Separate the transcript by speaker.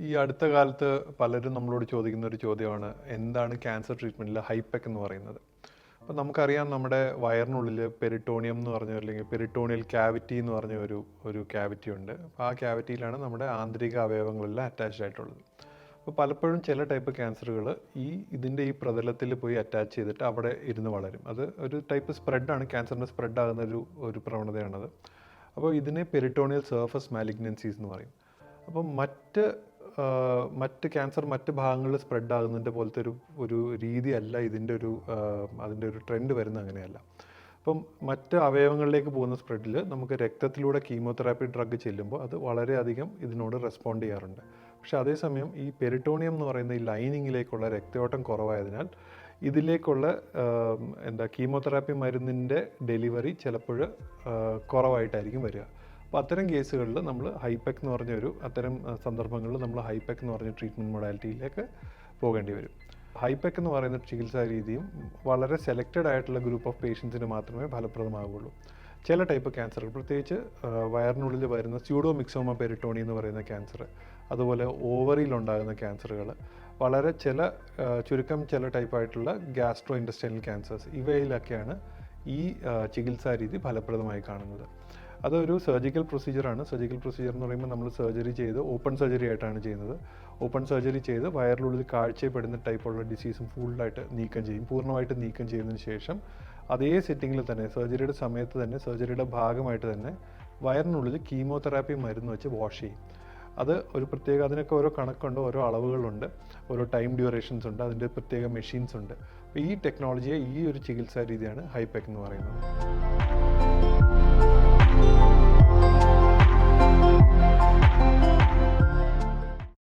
Speaker 1: ഈ അടുത്ത കാലത്ത് പലരും നമ്മളോട് ചോദിക്കുന്ന ഒരു ചോദ്യമാണ് എന്താണ് ക്യാൻസർ ട്രീറ്റ്മെൻറ്റിൽ ഹൈപെക് എന്ന് പറയുന്നത്. അപ്പോൾ നമുക്കറിയാം നമ്മുടെ വയറിനുള്ളിൽ പെരിട്ടോണിയം എന്ന് പറഞ്ഞ അല്ലെങ്കിൽ പെരിട്ടോണിയൽ ക്യാവിറ്റി എന്ന് പറഞ്ഞ ഒരു ക്യാവിറ്റി ഉണ്ട്. അപ്പോൾ ആ ക്യാവിറ്റിയിലാണ് നമ്മുടെ ആന്തരിക അവയവങ്ങളെല്ലാം അറ്റാച്ച്ഡ് ആയിട്ടുള്ളത്. അപ്പോൾ പലപ്പോഴും ചില ടൈപ്പ് ക്യാൻസറുകൾ ഇതിൻ്റെ ഈ പ്രതലത്തിൽ പോയി അറ്റാച്ച് ചെയ്തിട്ട് അവിടെ ഇരുന്ന് വളരും. അത് ഒരു ടൈപ്പ് സ്പ്രെഡാണ്, ക്യാൻസറിൻ്റെ സ്പ്രെഡ് ആകുന്ന ഒരു പ്രവണതയാണത്. അപ്പോൾ ഇതിനെ പെരിട്ടോണിയൽ സർഫസ് മാലിഗ്നൻസീസ് എന്ന് പറയും. അപ്പം മറ്റ് ക്യാൻസർ മറ്റ് ഭാഗങ്ങളിൽ സ്പ്രെഡ് ആകുന്നതിൻ്റെ പോലത്തെ ഒരു രീതിയല്ല അതിൻ്റെ ഒരു ട്രെൻഡ് വരുന്നത് അങ്ങനെയല്ല. അപ്പം മറ്റ് അവയവങ്ങളിലേക്ക് പോകുന്ന സ്പ്രെഡിൽ നമുക്ക് രക്തത്തിലൂടെ കീമോതെറാപ്പി ഡ്രഗ് ചെല്ലുമ്പോൾ അത് വളരെയധികം ഇതിനോട് റെസ്പോണ്ട് ചെയ്യാറുണ്ട്. പക്ഷേ അതേസമയം ഈ പെരിട്ടോണിയം എന്ന് പറയുന്ന ഈ ലൈനിങ്ങിലേക്കുള്ള രക്തയോട്ടം കുറവായതിനാൽ ഇതിലേക്കുള്ള കീമോതെറാപ്പി മരുന്നിൻ്റെ ഡെലിവറി ചിലപ്പോൾ കുറവായിട്ടായിരിക്കും വരിക. അപ്പോൾ അത്തരം കേസുകളിൽ നമ്മൾ ഹൈപെക് എന്ന് പറഞ്ഞ അത്തരം സന്ദർഭങ്ങളിൽ നമ്മൾ ഹൈപെക് എന്ന് പറഞ്ഞ ട്രീറ്റ്മെൻറ്റ് മൊഡാലിറ്റിയിലേക്ക് പോകേണ്ടി വരും. ഹൈപെക് എന്ന് പറയുന്ന ചികിത്സാ രീതിയും വളരെ സെലക്റ്റഡ് ആയിട്ടുള്ള ഗ്രൂപ്പ് ഓഫ് പേഷ്യൻസിന് മാത്രമേ ഫലപ്രദമാകുള്ളൂ. ചില ടൈപ്പ് ക്യാൻസറുകൾ, പ്രത്യേകിച്ച് വയറിനുള്ളിൽ വരുന്ന സ്യൂഡോമിക്സോമ പെരിട്ടോണി എന്ന് പറയുന്ന ക്യാൻസർ, അതുപോലെ ഓവറിയിലുണ്ടാകുന്ന ക്യാൻസറുകൾ, വളരെ ചുരുക്കം ചില ടൈപ്പായിട്ടുള്ള ഗ്യാസ്ട്രോ ഇൻറ്റസ്റ്റൈനൽ ക്യാൻസേഴ്സ്, ഇവയിലൊക്കെയാണ് ഈ ചികിത്സാ രീതി ഫലപ്രദമായി കാണുന്നത്. അതൊരു സർജിക്കൽ പ്രൊസീജിയറാണ്. സർജിക്കൽ പ്രൊസീജിയർ എന്ന് പറയുമ്പോൾ നമ്മൾ സർജറി ചെയ്ത് ഓപ്പൺ സർജറി ആയിട്ടാണ് ചെയ്യുന്നത്. ഓപ്പൺ സർജറി ചെയ്ത് വയറിനുള്ളിൽ കാഴ്ചപ്പെടുന്ന ടൈപ്പുള്ള ഡിസീസും ഫുള്ളായിട്ട് പൂർണ്ണമായിട്ട് നീക്കം ചെയ്തതിന് ശേഷം അതേ സെറ്റിങ്ങിൽ തന്നെ സർജറിയുടെ സമയത്ത് തന്നെ സർജറിയുടെ ഭാഗമായിട്ട് തന്നെ വയറിനുള്ളിൽ കീമോതെറാപ്പി മരുന്ന് വെച്ച് വാഷ് ചെയ്യും. അത് ഒരു പ്രത്യേക, അതിനൊക്കെ ഓരോ കണക്കുണ്ട്, ഓരോ അളവുകളുണ്ട്, ഓരോ ടൈം ഡ്യൂറേഷൻസ് ഉണ്ട്, അതിൻ്റെ പ്രത്യേക മെഷീൻസ് ഉണ്ട്. അപ്പോൾ ഈ ടെക്നോളജിയെ, ഈ ഒരു ചികിത്സാ രീതിയാണ് ഹൈപെക് എന്ന് പറയുന്നത്.